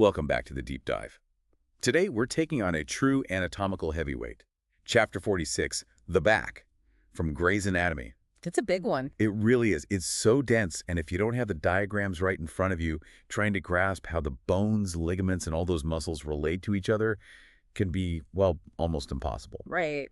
Welcome back to the deep dive. Today, we're taking on a true anatomical heavyweight. Chapter 46, The Back, from Gray's Anatomy. It's a big one. It really is. It's so dense, and if you don't have the diagrams right in front of you, trying to grasp how the bones, ligaments, and all those muscles relate to each other can be, well, almost impossible. Right.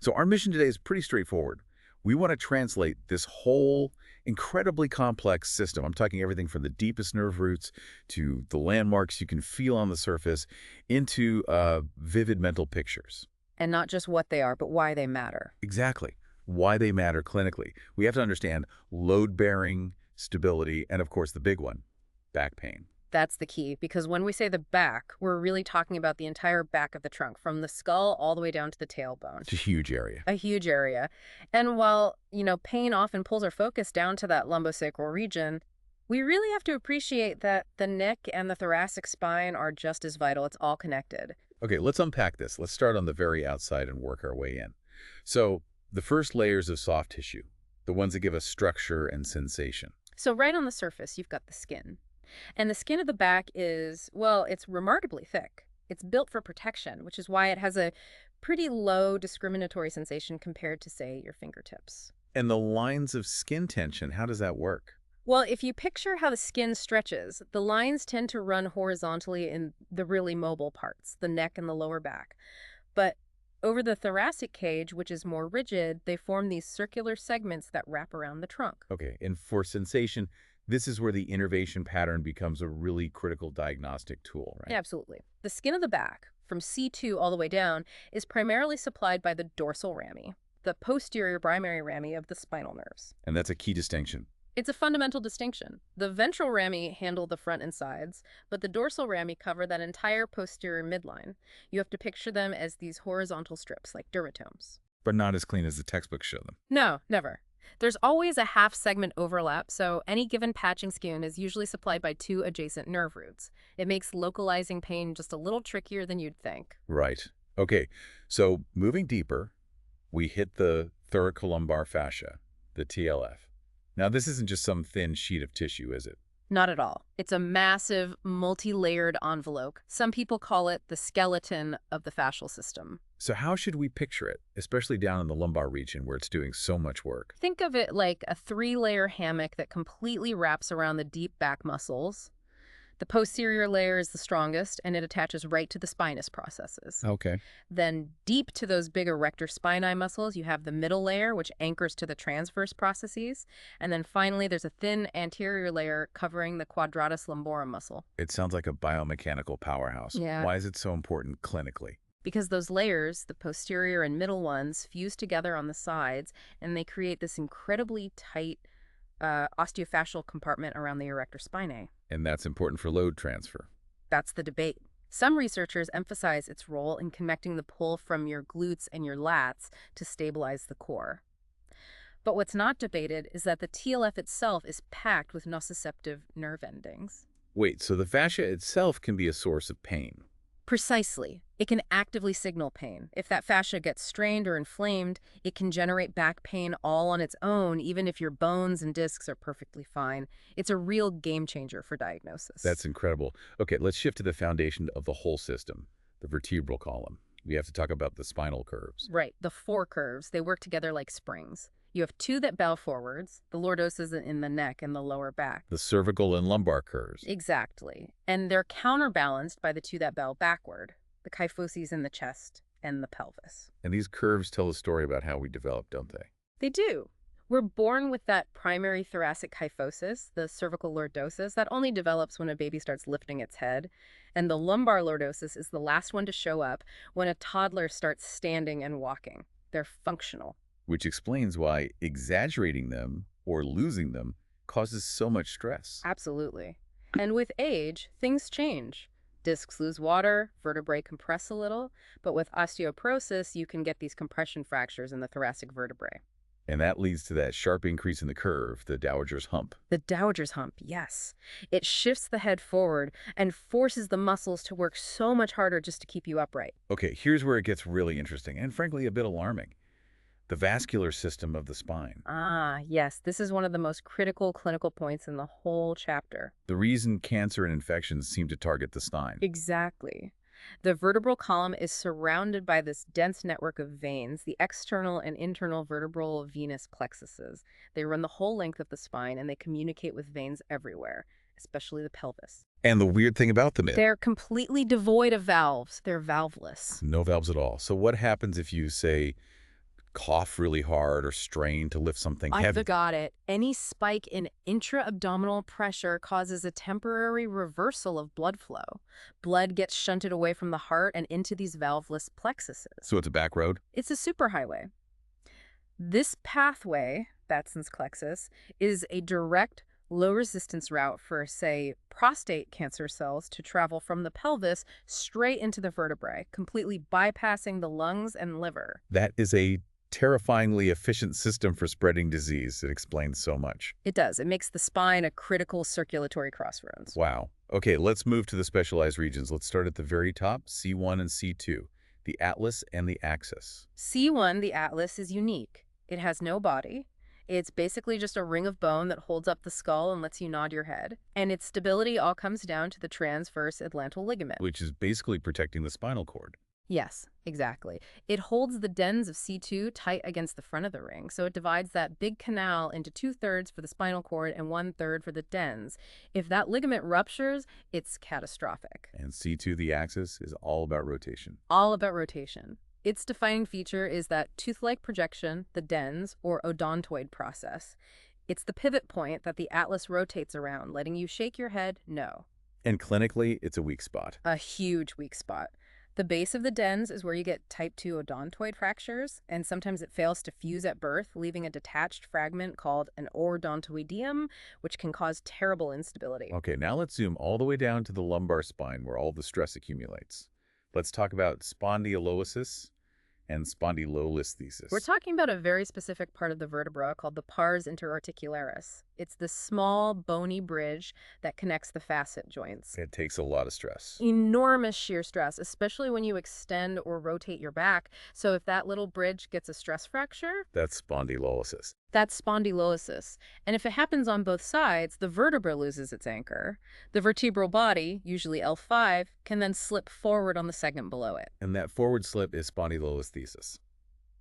So our mission today is pretty straightforward. We want to translate this whole incredibly complex system. I'm talking everything from the deepest nerve roots to the landmarks you can feel on the surface into vivid mental pictures. And not just what they are, but why they matter. Exactly. Why they matter clinically. We have to understand load-bearing, stability, and of course the big one, back pain. That's the key, because when we say the back, we're really talking about the entire back of the trunk, from the skull all the way down to the tailbone. It's a huge area. A huge area. And while, pain often pulls our focus down to that lumbosacral region, we really have to appreciate that the neck and the thoracic spine are just as vital. It's all connected. Okay, let's unpack this. Let's start on the very outside and work our way in. So, the first layers of soft tissue, the ones that give us structure and sensation. So right on the surface, you've got the skin. And the skin of the back is, well, it's remarkably thick. It's built for protection, which is why it has a pretty low discriminatory sensation compared to, say, your fingertips. And the lines of skin tension, how does that work? Well, if you picture how the skin stretches, the lines tend to run horizontally in the really mobile parts, the neck and the lower back. But over the thoracic cage, which is more rigid, they form these circular segments that wrap around the trunk. Okay, and for sensation, this is where the innervation pattern becomes a really critical diagnostic tool, right? Yeah, absolutely. The skin of the back, from C2 all the way down, is primarily supplied by the dorsal rami, the posterior primary rami of the spinal nerves. And that's a key distinction. It's a fundamental distinction. The ventral rami handle the front and sides, but the dorsal rami cover that entire posterior midline. You have to picture them as these horizontal strips, like dermatomes. But not as clean as the textbooks show them. No, never. There's always a half-segment overlap, so any given patching skin is usually supplied by two adjacent nerve roots. It makes localizing pain just a little trickier than you'd think. Right. Okay, so moving deeper, we hit the thoracolumbar fascia, the TLF. Now, this isn't just some thin sheet of tissue, is it? Not at all. It's a massive, multi-layered envelope. Some people call it the skeleton of the fascial system. So how should we picture it, especially down in the lumbar region where it's doing so much work? Think of it like a three-layer hammock that completely wraps around the deep back muscles. The posterior layer is the strongest, and it attaches right to the spinous processes. Okay. Then deep to those big erector spinae muscles, you have the middle layer, which anchors to the transverse processes. And then finally, there's a thin anterior layer covering the quadratus lumborum muscle. It sounds like a biomechanical powerhouse. Yeah. Why is it so important clinically? Because those layers, the posterior and middle ones, fuse together on the sides, and they create this incredibly tight osteofascial compartment around the erector spinae. And that's important for load transfer. That's the debate. Some researchers emphasize its role in connecting the pull from your glutes and your lats to stabilize the core. But what's not debated is that the TLF itself is packed with nociceptive nerve endings. Wait, so the fascia itself can be a source of pain? Precisely. It can actively signal pain. If that fascia gets strained or inflamed, it can generate back pain all on its own, even if your bones and discs are perfectly fine. It's a real game changer for diagnosis. That's incredible. Okay, let's shift to the foundation of the whole system, the vertebral column. We have to talk about the spinal curves. Right, the four curves. They work together like springs. You have two that bow forwards, the lordosis in the neck and the lower back. The cervical and lumbar curves. Exactly. And they're counterbalanced by the two that bow backward, the kyphosis in the chest and the pelvis. And these curves tell a story about how we develop, don't they? They do. We're born with that primary thoracic kyphosis, the cervical lordosis, that only develops when a baby starts lifting its head. And the lumbar lordosis is the last one to show up when a toddler starts standing and walking. They're functional. Which explains why exaggerating them or losing them causes so much stress. Absolutely. And with age, things change. Discs lose water, vertebrae compress a little, but with osteoporosis, you can get these compression fractures in the thoracic vertebrae. And that leads to that sharp increase in the curve, the dowager's hump. The dowager's hump, yes. It shifts the head forward and forces the muscles to work so much harder just to keep you upright. Okay, here's where it gets really interesting and frankly a bit alarming. the vascular system of the spine. Ah, yes, this is one of the most critical clinical points in the whole chapter. The reason cancer and infections seem to target the spine. Exactly. The vertebral column is surrounded by this dense network of veins, the external and internal vertebral venous plexuses. They run the whole length of the spine and they communicate with veins everywhere, especially the pelvis. And the weird thing about them is They're completely devoid of valves. They're valveless. no valves at all. So what happens if you, say, cough really hard or strain to lift something I heavy? forgot it. Any spike in intra-abdominal pressure causes a temporary reversal of blood flow. Blood gets shunted away from the heart and into these valveless plexuses. So it's a back road? It's a superhighway. This pathway, Batson's plexus, is a direct, low-resistance route for, say, prostate cancer cells to travel from the pelvis straight into the vertebrae, completely bypassing the lungs and liver. That is a terrifyingly efficient system for spreading disease. It explains so much. It does. It makes the spine a critical circulatory crossroads. Wow. Okay, let's move to the specialized regions. Let's start at the very top, C1 and C2, the atlas and the axis. C1, the atlas, is unique. It has no body. It's basically just a ring of bone that holds up the skull and lets you nod your head. And its stability all comes down to the transverse atlantal ligament. Which is basically protecting the spinal cord. Yes, exactly. It holds the dens of C2 tight against the front of the ring, so it divides that big canal into 2/3 for the spinal cord and 1/3 for the dens. If that ligament ruptures, it's catastrophic. And C2, the axis, is all about rotation. All about rotation. Its defining feature is that tooth-like projection, the dens, or odontoid process. It's the pivot point that the atlas rotates around, letting you shake your head no. And clinically, it's a weak spot. A huge weak spot. The base of the dens is where you get type 2 odontoid fractures, and sometimes it fails to fuse at birth, leaving a detached fragment called an odontoideum, which can cause terrible instability. Okay, now let's zoom all the way down to the lumbar spine where all the stress accumulates. Let's talk about spondylosis and spondylolisthesis. We're talking about a very specific part of the vertebra called the pars interarticularis. It's the small, bony bridge that connects the facet joints. It takes a lot of stress. Enormous shear stress, especially when you extend or rotate your back. So if that little bridge gets a stress fracture, That's spondylosis. that's spondylosis. And if it happens on both sides, the vertebra loses its anchor. The vertebral body, usually L5, can then slip forward on the segment below it. And that forward slip is spondylolisthesis.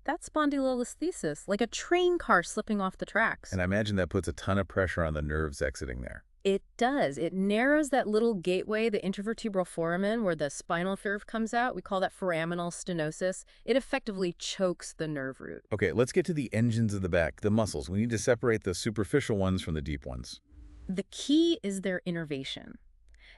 That's spondylolisthesis, like a train car slipping off the tracks. And I imagine that puts a ton of pressure on the nerves exiting there. It does. It narrows that little gateway, the intervertebral foramen, where the spinal nerve comes out. We call that foraminal stenosis. It effectively chokes the nerve root. Okay, let's get to the engines of the back, the muscles. We need to separate the superficial ones from the deep ones. The key is their innervation.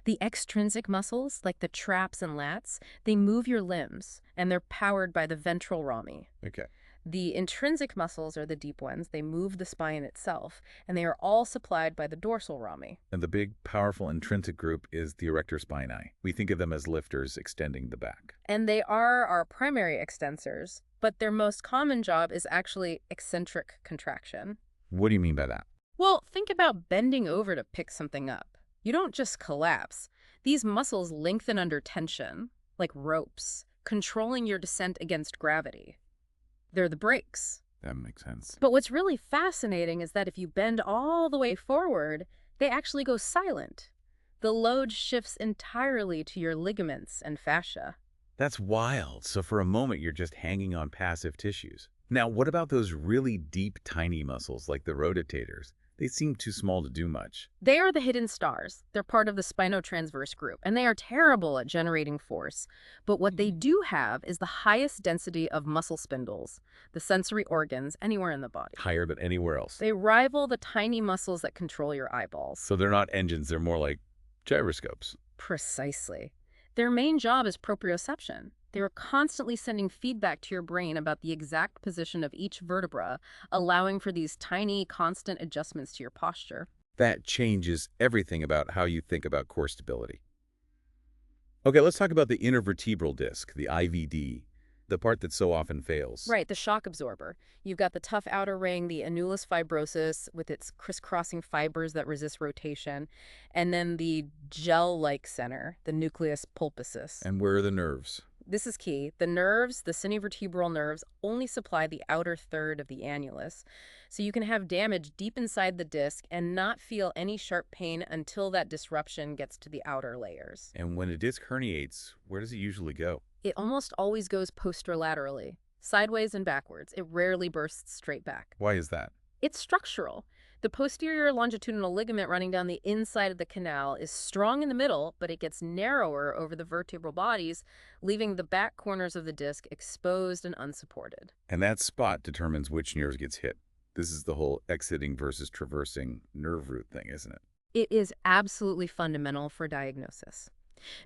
The extrinsic muscles, like the traps and lats, they move your limbs, and they're powered by the ventral rami. Okay. The intrinsic muscles are the deep ones. They move the spine itself, and they are all supplied by the dorsal rami. And the big, powerful intrinsic group is the erector spinae. We think of them as lifters extending the back. And they are our primary extensors, but their most common job is actually eccentric contraction. What do you mean by that? Well, think about bending over to pick something up. You don't just collapse. These muscles lengthen under tension, like ropes, controlling your descent against gravity. They're the brakes. That makes sense. But what's really fascinating is that if you bend all the way forward, they actually go silent. The load shifts entirely to your ligaments and fascia. That's wild. So for a moment, you're just hanging on passive tissues. Now, what about those really deep, tiny muscles like the rotators? They seem too small to do much. They are the hidden stars. They're part of the spinotransverse group, and they are terrible at generating force. But what they do have is the highest density of muscle spindles, the sensory organs anywhere in the body. Higher than anywhere else. They rival the tiny muscles that control your eyeballs. So they're not engines, they're more like gyroscopes. Precisely. Their main job is proprioception. They are constantly sending feedback to your brain about the exact position of each vertebra, allowing for these tiny, constant adjustments to your posture. That changes everything about how you think about core stability. Okay, let's talk about the intervertebral disc, the IVD, the part that so often fails. Right, the shock absorber. You've got the tough outer ring, the annulus fibrosus with its crisscrossing fibers that resist rotation, and then the gel-like center, the nucleus pulposus. And where are the nerves? This is key. The nerves, the cinevertebral nerves, only supply the outer third of the annulus, so you can have damage deep inside the disc and not feel any sharp pain until that disruption gets to the outer layers. And when a disc herniates, where does it usually go? It almost always goes posterolaterally, sideways and backwards. It rarely bursts straight back. Why is that? It's structural. The posterior longitudinal ligament running down the inside of the canal is strong in the middle, but it gets narrower over the vertebral bodies, leaving the back corners of the disc exposed and unsupported. And that spot determines which nerve gets hit. This is the whole exiting versus traversing nerve root thing, isn't it? It is absolutely fundamental for diagnosis.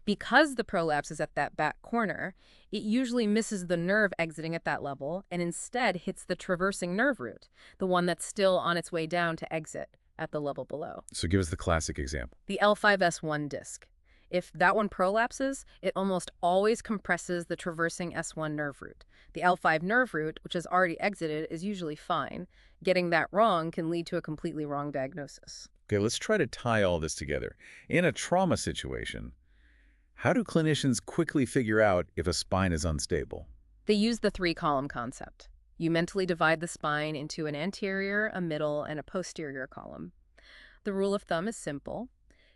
Because the prolapse is at that back corner, it usually misses the nerve exiting at that level and instead hits the traversing nerve root, the one that's still on its way down to exit at the level below. So give us the classic example. The L5-S1 disc. If that one prolapses, it almost always compresses the traversing S1 nerve root. The L5 nerve root, which has already exited, is usually fine. Getting that wrong can lead to a completely wrong diagnosis. Okay, let's try to tie all this together. In a trauma situation, how do clinicians quickly figure out if a spine is unstable? They use the three-column concept. You mentally divide the spine into an anterior, a middle, and a posterior column. The rule of thumb is simple.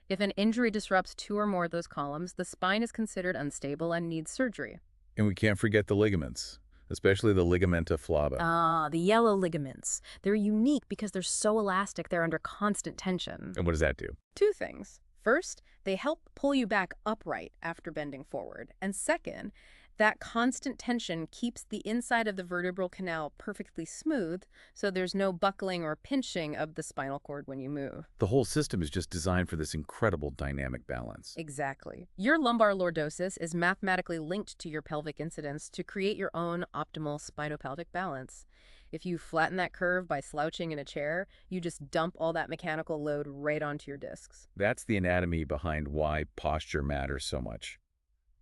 If an injury disrupts two or more of those columns, the spine is considered unstable and needs surgery. And we can't forget the ligaments, especially the ligamenta flava. Ah, the yellow ligaments. They're unique because they're so elastic they're under constant tension. And what does that do? Two things. First, they help pull you back upright after bending forward. And second, that constant tension keeps the inside of the vertebral canal perfectly smooth, so there's no buckling or pinching of the spinal cord when you move. The whole system is just designed for this incredible dynamic balance. Exactly. Your lumbar lordosis is mathematically linked to your pelvic incidence to create your own optimal spinopelvic balance. If you flatten that curve by slouching in a chair, you just dump all that mechanical load right onto your discs. That's the anatomy behind why posture matters so much.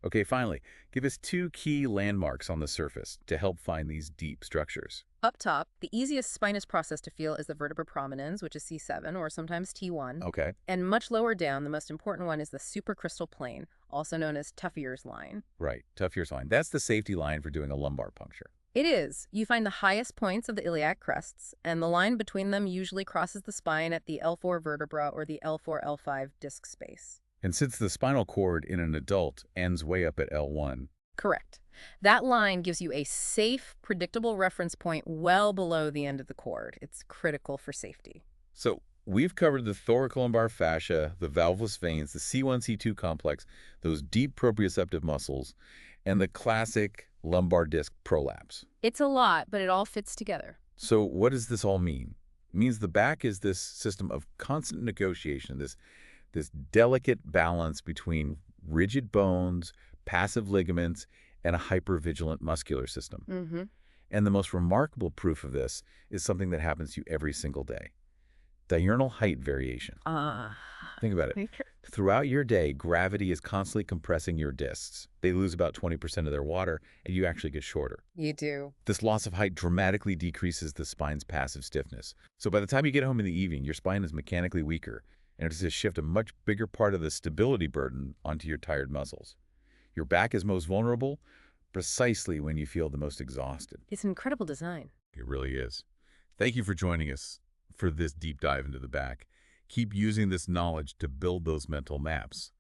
Okay, finally, give us two key landmarks on the surface to help find these deep structures. Up top, the easiest spinous process to feel is the vertebra prominens, which is C7 or sometimes T1. Okay. And much lower down, the most important one is the supracrystal plane, also known as Tuffier's line. Right, Tuffier's line. That's the safety line for doing a lumbar puncture. It is. You find the highest points of the iliac crests, and the line between them usually crosses the spine at the L4 vertebra or the L4-L5 disc space. And since the spinal cord in an adult ends way up at L1, Correct. That line gives you a safe, predictable reference point well below the end of the cord. It's critical for safety. so we've covered the thoracolumbar fascia, the valvulus veins, the C1-C2 complex, those deep proprioceptive muscles, and the classic lumbar disc prolapse. It's a lot, but it all fits together. So what does this all mean? It means the back is this system of constant negotiation, this delicate balance between rigid bones, passive ligaments, and a hypervigilant muscular system. Mm-hmm. And the most remarkable proof of this is something that happens to you every single day. Diurnal height variation. Think about it. Throughout your day, gravity is constantly compressing your discs. They lose about 20% of their water, and you actually get shorter. You do. This loss of height dramatically decreases the spine's passive stiffness. So by the time you get home in the evening, your spine is mechanically weaker, and it has to shift a much bigger part of the stability burden onto your tired muscles. Your back is most vulnerable precisely when you feel the most exhausted. It's an incredible design. It really is. Thank you for joining us for this deep dive into the back. Keep using this knowledge to build those mental maps.